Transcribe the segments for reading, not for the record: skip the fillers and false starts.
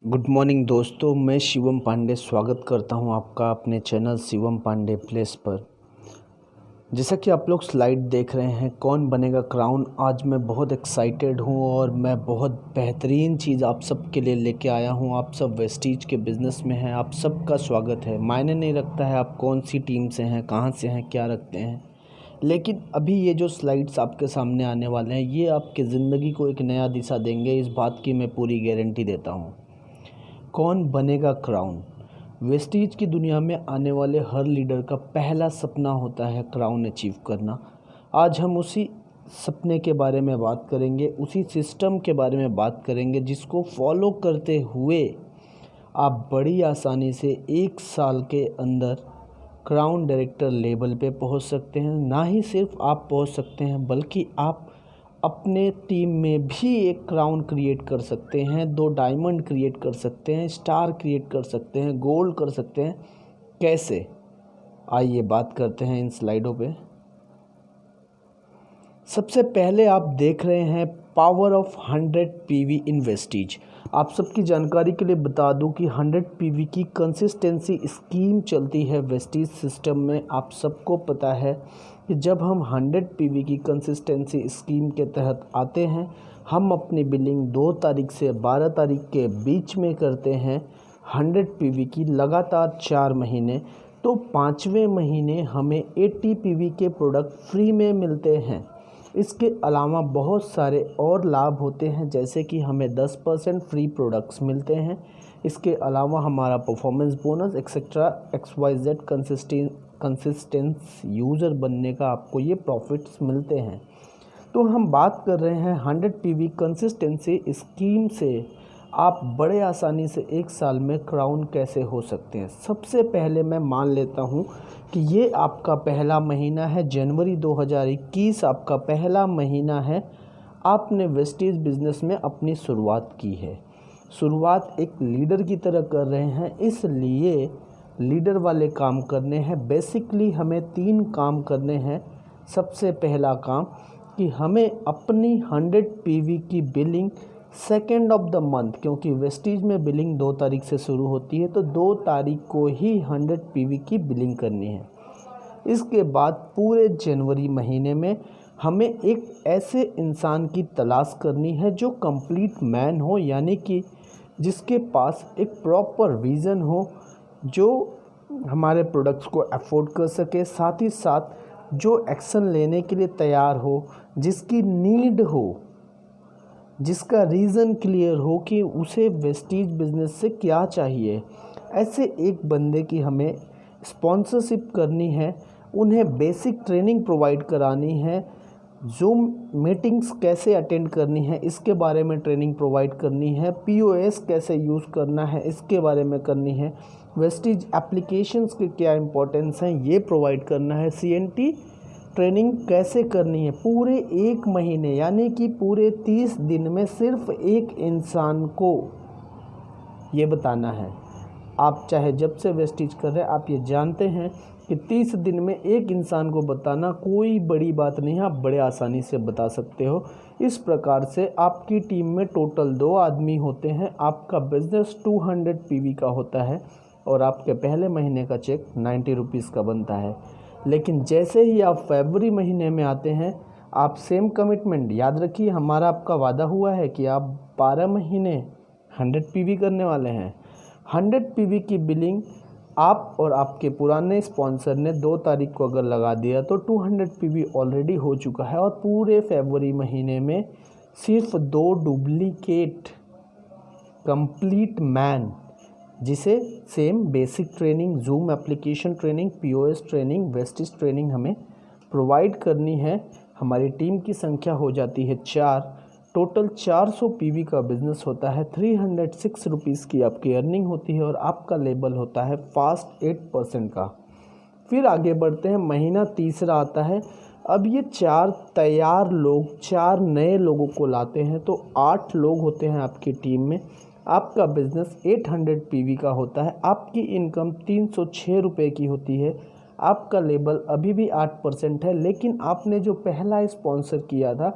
Good morning दोस्तों, मैं शिवम पांडे स्वागत करता हूं आपका अपने चैनल शिवम पांडे प्लेस पर। जैसा कि आप लोग स्लाइड देख रहे हैं, कौन बनेगा क्राउन। आज मैं बहुत एक्साइटेड हूं और मैं बहुत बेहतरीन चीज़ आप सब के लिए लेके आया हूं। आप सब वेस्टीज के बिज़नेस में हैं, आप सबका स्वागत है। मायने नहीं रखता है आप कौन सी टीम से हैं, कहाँ से हैं, क्या रखते हैं, लेकिन अभी ये जो स्लाइड्स आपके सामने आने वाले हैं ये आपकी ज़िंदगी को एक नया दिशा देंगे, इस बात की मैं पूरी गारंटी देता हूँ। कौन बनेगा क्राउन। वेस्टीज की दुनिया में आने वाले हर लीडर का पहला सपना होता है क्राउन अचीव करना। आज हम उसी सपने के बारे में बात करेंगे, उसी सिस्टम के बारे में बात करेंगे जिसको फॉलो करते हुए आप बड़ी आसानी से 1 साल के अंदर क्राउन डायरेक्टर लेवल पे पहुंच सकते हैं। ना ही सिर्फ आप पहुंच सकते हैं बल्कि आप अपने टीम में भी एक क्राउन क्रिएट कर सकते हैं, 2 डायमंड क्रिएट कर सकते हैं, स्टार क्रिएट कर सकते हैं, गोल्ड कर सकते हैं। कैसे, आइए बात करते हैं इन स्लाइडों पे। सबसे पहले आप देख रहे हैं power of 100 PV in Vestige. आप सबकी जानकारी के लिए बता दूं कि 100 पीवी की कंसिस्टेंसी स्कीम चलती है वेस्टीज सिस्टम में। आप सबको पता है कि जब हम 100 पीवी की कंसिस्टेंसी स्कीम के तहत आते हैं, हम अपनी बिलिंग 2 तारीख से 12 तारीख के बीच में करते हैं 100 पीवी की लगातार 4 महीने। तो 5वें महीने हमें 80 पीवी के प्रोडक्ट फ्री में मिलते हैं। इसके अलावा बहुत सारे और लाभ होते हैं, जैसे कि हमें 10% फ्री प्रोडक्ट्स मिलते हैं। इसके अलावा हमारा performance bonus etcetera XYZ consistence user बनने का आपको ये प्रॉफिट्स मिलते हैं। तो हम बात कर रहे हैं 100 पीवी कंसिस्टेंसी स्कीम से आप बड़े आसानी से 1 साल में क्राउन कैसे हो सकते हैं। सबसे पहले मैं मान लेता हूं कि ये आपका पहला महीना है, जनवरी 2021 आपका पहला महीना है। आपने वेस्टीज बिजनेस में अपनी शुरुआत की है। शुरुआत एक लीडर की तरह कर रहे हैं, इसलिए लीडर वाले काम करने हैं। बेसिकली हमें 3 काम करने हैं। सबसे पहला काम कि हमें अपनी 100 पीवी की billing 2nd of the month, क्योंकि वेस्टीज में बिलिंग 2 तारीख से शुरू होती है, तो 2 तारीख को ही 100 पीवी की बिलिंग करनी है। इसके बाद पूरे जनवरी महीने में हमें एक ऐसे इंसान की तलाश करनी है जो कंप्लीट मैन हो, यानी कि जिसके पास एक प्रॉपर विज़न हो, जो हमारे प्रोडक्ट्स को अफोर्ड कर सके, साथ ही साथ जो एक्शन लेने के लिए तैयार हो, जिसकी नीड हो, जिसका रीज़न क्लियर हो कि उसे वेस्टीज बिजनेस से क्या चाहिए। ऐसे एक बंदे की हमें स्पॉन्सरशिप करनी है, उन्हें बेसिक ट्रेनिंग प्रोवाइड करानी है, जूम मीटिंग्स कैसे अटेंड करनी है इसके बारे में ट्रेनिंग प्रोवाइड करनी है, POS कैसे यूज़ करना है इसके बारे में करनी है, वेस्टीज एप्लीकेशंस के क्या इंपॉर्टेंस हैं ये प्रोवाइड करना है, CNT ट्रेनिंग कैसे करनी है। पूरे 1 महीने यानी कि पूरे 30 दिन में सिर्फ एक इंसान को ये बताना है। आप चाहे जब से वेस्टीज कर रहे हैं, आप ये जानते हैं कि 30 दिन में एक इंसान को बताना कोई बड़ी बात नहीं है, आप बड़े आसानी से बता सकते हो। इस प्रकार से आपकी टीम में टोटल 2 आदमी होते हैं। आपका बिजनेस 200 पीवी का होता है और आपके पहले महीने का चेक 90 रुपीज़ का बनता है। लेकिन जैसे ही आप फरवरी महीने में आते हैं, आप सेम कमिटमेंट याद रखिए, हमारा आपका वादा हुआ है कि आप 12 महीने 100 पीवी करने वाले हैं। 100 पीवी की बिलिंग आप और आपके पुराने स्पॉन्सर ने 2 तारीख को अगर लगा दिया तो 200 पीवी ऑलरेडी हो चुका है। और पूरे फरवरी महीने में सिर्फ 2 डुप्लीकेट कंप्लीट मैन, जिसे same basic training, zoom application training, POS training, Vestige training हमें प्रोवाइड करनी है। हमारी टीम की संख्या हो जाती है 4। टोटल 400 पीवी का बिजनेस होता है। 306 रुपीज़ की आपकी अर्निंग होती है और आपका लेबल होता है फास्ट 8% का। फिर आगे बढ़ते हैं, महीना तीसरा आता है। अब ये 4 तैयार लोग 4 नए लोगों को लाते हैं, तो 8 लोग होते हैं आपकी टीम में। आपका बिज़नेस 800 पीवी का होता है। आपकी इनकम 306 रुपये की होती है। आपका लेबल अभी भी 8% है, लेकिन आपने जो पहला स्पॉन्सर किया था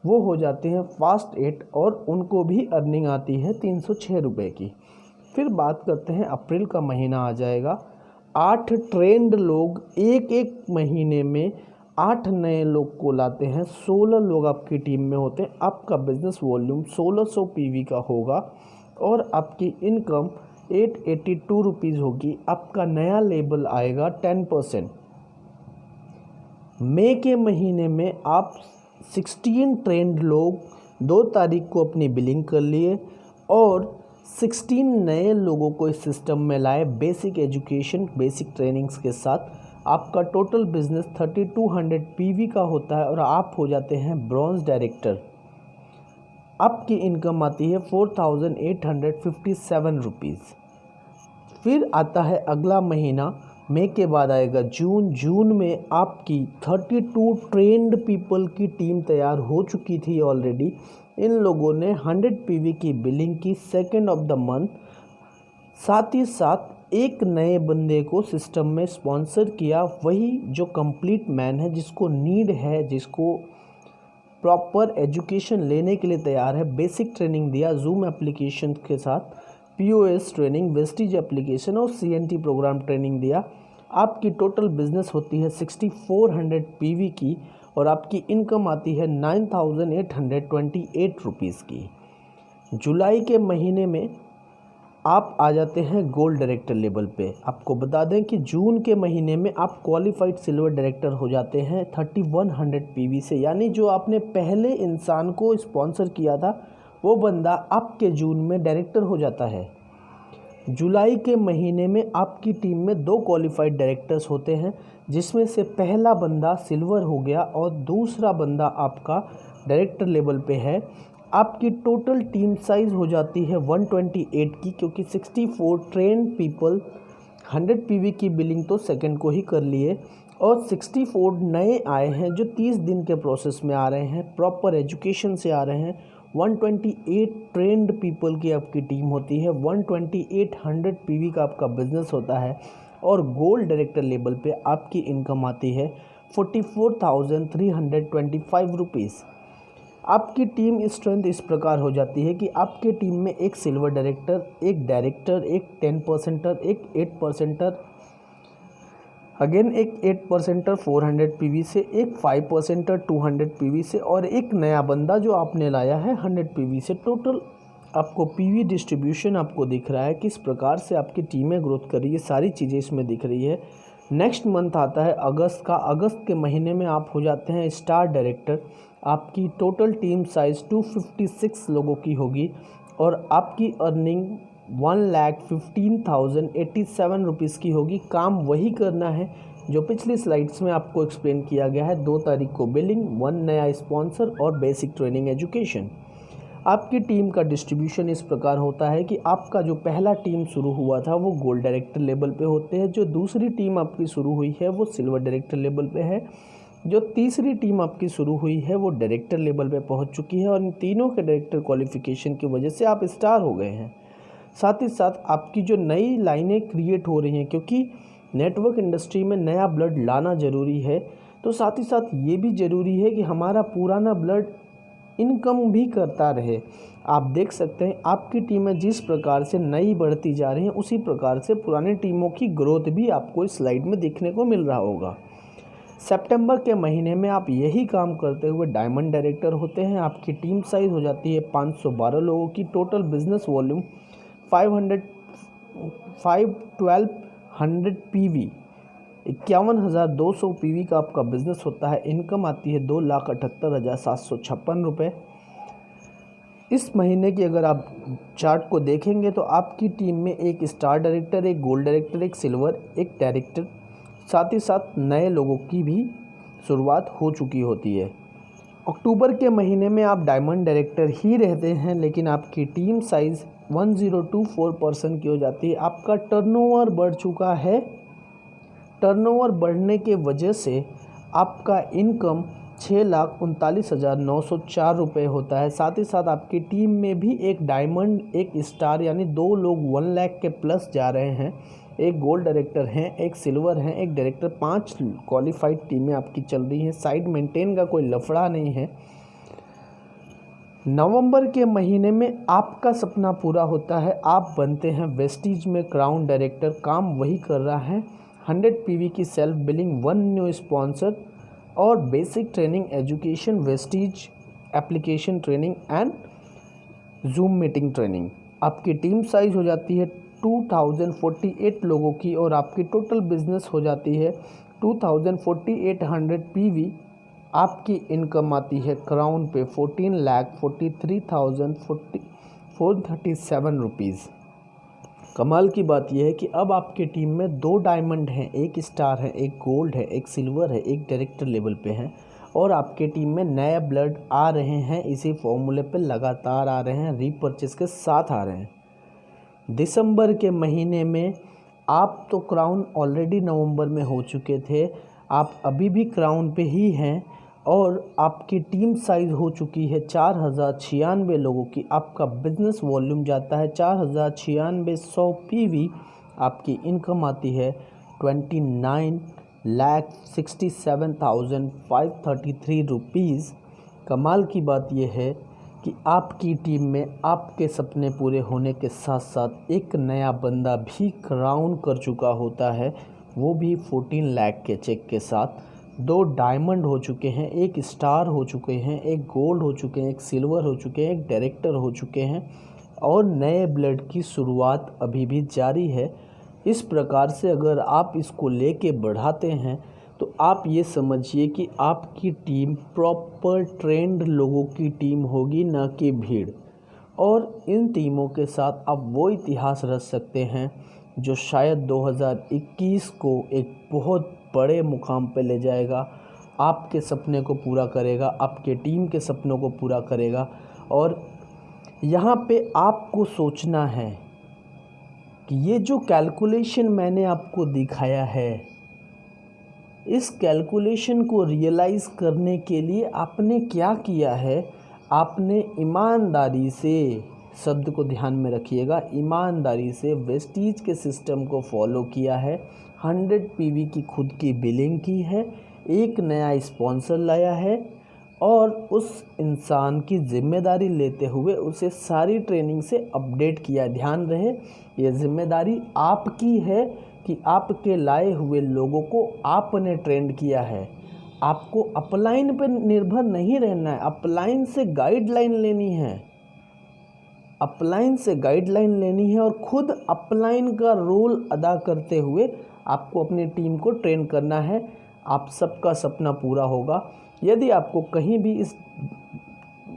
वो हो जाते हैं फास्ट 8 और उनको भी अर्निंग आती है 306 रुपये की। फिर बात करते हैं अप्रैल का महीना आ जाएगा। 8 ट्रेंड लोग एक एक महीने में 8 नए लोग को लाते हैं। 16 लोग आपकी टीम में होते हैं। आपका बिजनेस वॉल्यूम 1600 पीवी का होगा और आपकी इनकम 882 रुपीज़ होगी। आपका नया लेबल आएगा 10%। मई के महीने में आप 16 ट्रेंड लोग 2 तारीख को अपनी बिलिंग कर लिए और 16 नए लोगों को इस सिस्टम में लाए बेसिक एजुकेशन बेसिक ट्रेनिंग्स के साथ। आपका टोटल बिजनेस 3200 पीवी का होता है और आप हो जाते हैं ब्रॉन्ज डायरेक्टर। आपकी इनकम आती है 4857 रुपीज़। फिर आता है अगला महीना, मई के बाद आएगा जून। जून में आपकी 32 ट्रेंड पीपल की टीम तैयार हो चुकी थी ऑलरेडी। इन लोगों ने 100 पीवी की बिलिंग की 2nd ऑफ द मंथ। साथ ही साथ एक नए बंदे को सिस्टम में स्पॉन्सर किया, वही जो कंप्लीट मैन है, जिसको नीड है, जिसको प्रॉपर एजुकेशन लेने के लिए तैयार है। बेसिक ट्रेनिंग दिया जूम एप्लीकेशन के साथ, पीओएस ट्रेनिंग, वेस्टीज एप्लीकेशन और सीएनटी प्रोग्राम ट्रेनिंग दिया। आपकी टोटल बिजनेस होती है 6400 पीवी की और आपकी इनकम आती है 9828 रुपीज़ की। जुलाई के महीने में आप आ जाते हैं गोल्ड डायरेक्टर लेवल पे। आपको बता दें कि जून के महीने में आप क्वालिफाइड सिल्वर डायरेक्टर हो जाते हैं 3100 पीवी से, यानी जो आपने पहले इंसान को स्पॉन्सर किया था वो बंदा आपके जून में डायरेक्टर हो जाता है। जुलाई के महीने में आपकी टीम में 2 क्वालिफाइड डायरेक्टर्स होते हैं, जिसमें से पहला बंदा सिल्वर हो गया और दूसरा बंदा आपका डायरेक्टर लेवल पे है। आपकी टोटल टीम साइज़ हो जाती है 128 की, क्योंकि 64 ट्रेंड पीपल 100 पीवी की बिलिंग तो सेकंड को ही कर लिए और 64 नए आए हैं जो 30 दिन के प्रोसेस में आ रहे हैं, प्रॉपर एजुकेशन से आ रहे हैं। 128 ट्रेंड पीपल की आपकी टीम होती है। 100 पीवी का आपका बिजनेस होता है और गोल्ड डायरेक्टर लेवल पे आपकी इनकम आती है 44,325 रुपीज़। आपकी टीम स्ट्रेंथ इस प्रकार हो जाती है कि आपके टीम में एक सिल्वर डायरेक्टर, एक डायरेक्टर, एक 10%, एक 8%, अगेन एक 8% 400 पीवी से, एक 5% 200 पीवी से और एक नया बंदा जो आपने लाया है 100 पीवी से। टोटल आपको पीवी डिस्ट्रीब्यूशन आपको दिख रहा है, किस प्रकार से आपकी टीमें ग्रोथ कर रही है, सारी चीज़ें इसमें दिख रही है। नेक्स्ट मंथ आता है अगस्त का। अगस्त के महीने में आप हो जाते हैं स्टार डायरेक्टर। आपकी टोटल टीम साइज़ 256 लोगों की होगी और आपकी अर्निंग 1,15,087 रुपीज़ की होगी। काम वही करना है जो पिछली स्लाइड्स में आपको एक्सप्लेन किया गया है। 2 तारीख को बिलिंग, 1 नया स्पॉन्सर और बेसिक ट्रेनिंग एजुकेशन। आपकी टीम का डिस्ट्रीब्यूशन इस प्रकार होता है कि आपका जो पहला टीम शुरू हुआ था वो गोल्ड डायरेक्टर लेवल पे होते हैं, जो दूसरी टीम आपकी शुरू हुई है वो सिल्वर डायरेक्टर लेवल पे है, जो तीसरी टीम आपकी शुरू हुई है वो डायरेक्टर लेवल पे पहुंच चुकी है और इन तीनों के डायरेक्टर क्वालिफिकेशन की वजह से आप स्टार हो गए हैं। साथ ही साथ आपकी जो नई लाइनें क्रिएट हो रही हैं, क्योंकि नेटवर्क इंडस्ट्री में नया ब्लड लाना ज़रूरी है, तो साथ ही साथ ये भी ज़रूरी है कि हमारा पुराना ब्लड इनकम भी करता रहे। आप देख सकते हैं आपकी टीमें जिस प्रकार से नई बढ़ती जा रही हैं, उसी प्रकार से पुरानी टीमों की ग्रोथ भी आपको इस स्लाइड में देखने को मिल रहा होगा। सितंबर के महीने में आप यही काम करते हुए डायमंड डायरेक्टर होते हैं। आपकी टीम साइज़ हो जाती है 512 लोगों की। Total business volume 1200 PV, 51,200 PV का आपका बिजनेस होता है। इनकम आती है 2,78,756 रुपये। इस महीने की अगर आप चार्ट को देखेंगे तो आपकी टीम में एक स्टार डायरेक्टर, एक गोल्ड डायरेक्टर, एक सिल्वर, एक डायरेक्टर, साथ ही साथ नए लोगों की भी शुरुआत हो चुकी होती है। अक्टूबर के महीने में आप डायमंड डायरेक्टर ही रहते हैं, लेकिन आपकी टीम साइज़ 1024 पर्सन की हो जाती है। आपका टर्नओवर बढ़ चुका है। टर्नओवर बढ़ने के वजह से आपका इनकम 6,39,904 रुपये होता है। साथ ही साथ आपकी टीम में भी एक डायमंड, एक स्टार, यानी 2 लोग 1 लाख के प्लस जा रहे हैं। एक गोल्ड डायरेक्टर हैं, एक सिल्वर हैं, एक डायरेक्टर। 5 क्वालिफाइड टीमें आपकी चल रही हैं। साइड मेंटेन का कोई लफड़ा नहीं है। नवंबर के महीने में आपका सपना पूरा होता है, आप बनते हैं वेस्टीज में क्राउन डायरेक्टर। काम वही कर रहा है, 100 पीवी की सेल्फ बिलिंग, 1 न्यू स्पॉन्सर और basic training education, Vestige application training and zoom meeting training. आपकी टीम साइज हो जाती है 2048 लोगों की और आपकी टोटल बिजनेस हो जाती है 24,800 पीवी। आपकी इनकम आती है क्राउन पे 14,43,437 रुपीज़। कमाल की बात यह है कि अब आपकी टीम में 2 डायमंड हैं, 1 स्टार है, 1 गोल्ड है, 1 सिल्वर है, 1 डायरेक्टर लेवल पे है और आपके टीम में नए ब्लड आ रहे हैं। इसी फॉर्मूले पे लगातार आ रहे हैं, रीपर्चेस के साथ आ रहे हैं। दिसंबर के महीने में आप तो क्राउन ऑलरेडी नवंबर में हो चुके थे, आप अभी भी क्राउन पे ही हैं और आपकी टीम साइज़ हो चुकी है 4,096 लोगों की। आपका बिजनेस वॉल्यूम जाता है 4,096 पीवी। आपकी इनकम आती है 29,67,533 रुपीज़। कमाल की बात यह है कि आपकी टीम में आपके सपने पूरे होने के साथ साथ एक नया बंदा भी क्राउन कर चुका होता है, वो भी 14 लाख के चेक के साथ। 2 डायमंड हो चुके हैं, 1 स्टार हो चुके हैं, 1 गोल्ड हो चुके हैं, 1 सिल्वर हो चुके हैं, 1 डायरेक्टर हो चुके हैं और नए ब्लड की शुरुआत अभी भी जारी है। इस प्रकार से अगर आप इसको लेके बढ़ाते हैं तो आप ये समझिए कि आपकी टीम प्रॉपर ट्रेंड लोगों की टीम होगी, ना कि भीड़। और इन टीमों के साथ आप वो इतिहास रच सकते हैं जो शायद 2021 को एक बहुत बड़े मुकाम पे ले जाएगा, आपके सपने को पूरा करेगा, आपके टीम के सपनों को पूरा करेगा। और यहाँ पे आपको सोचना है कि ये जो कैलकुलेशन मैंने आपको दिखाया है, इस कैलकुलेशन को रियलाइज़ करने के लिए आपने क्या किया है। आपने ईमानदारी से, शब्द को ध्यान में रखिएगा, ईमानदारी से वेस्टीज के सिस्टम को फॉलो किया है, 100 पीवी की खुद की बिलिंग की है, एक नया स्पॉन्सर लाया है और उस इंसान की जिम्मेदारी लेते हुए उसे सारी ट्रेनिंग से अपडेट किया। ध्यान रहे, ये जिम्मेदारी आपकी है कि आपके लाए हुए लोगों को आपने ट्रेंड किया है। आपको अपलाइन पर निर्भर नहीं रहना है, अपलाइन से गाइडलाइन लेनी है, अपलाइन से गाइडलाइन लेनी है और खुद अपलाइन का रोल अदा करते हुए आपको अपनी टीम को ट्रेन करना है। आप सबका सपना पूरा होगा। यदि आपको कहीं भी इस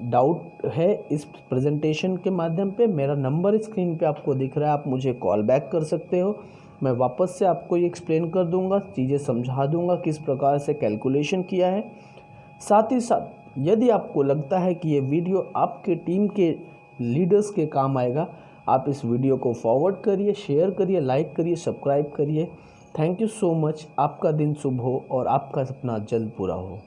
डाउट है इस प्रेजेंटेशन के माध्यम पे, मेरा नंबर स्क्रीन पे आपको दिख रहा है, आप मुझे कॉल बैक कर सकते हो। मैं वापस से आपको ये एक्सप्लेन कर दूंगा, चीज़ें समझा दूंगा किस प्रकार से कैलकुलेशन किया है। साथ ही साथ यदि आपको लगता है कि ये वीडियो आपके टीम के लीडर्स के काम आएगा, आप इस वीडियो को फॉरवर्ड करिए, शेयर करिए, लाइक करिए, सब्सक्राइब करिए। Thank you so much. आपका दिन शुभ हो और आपका सपना जल्द पूरा हो।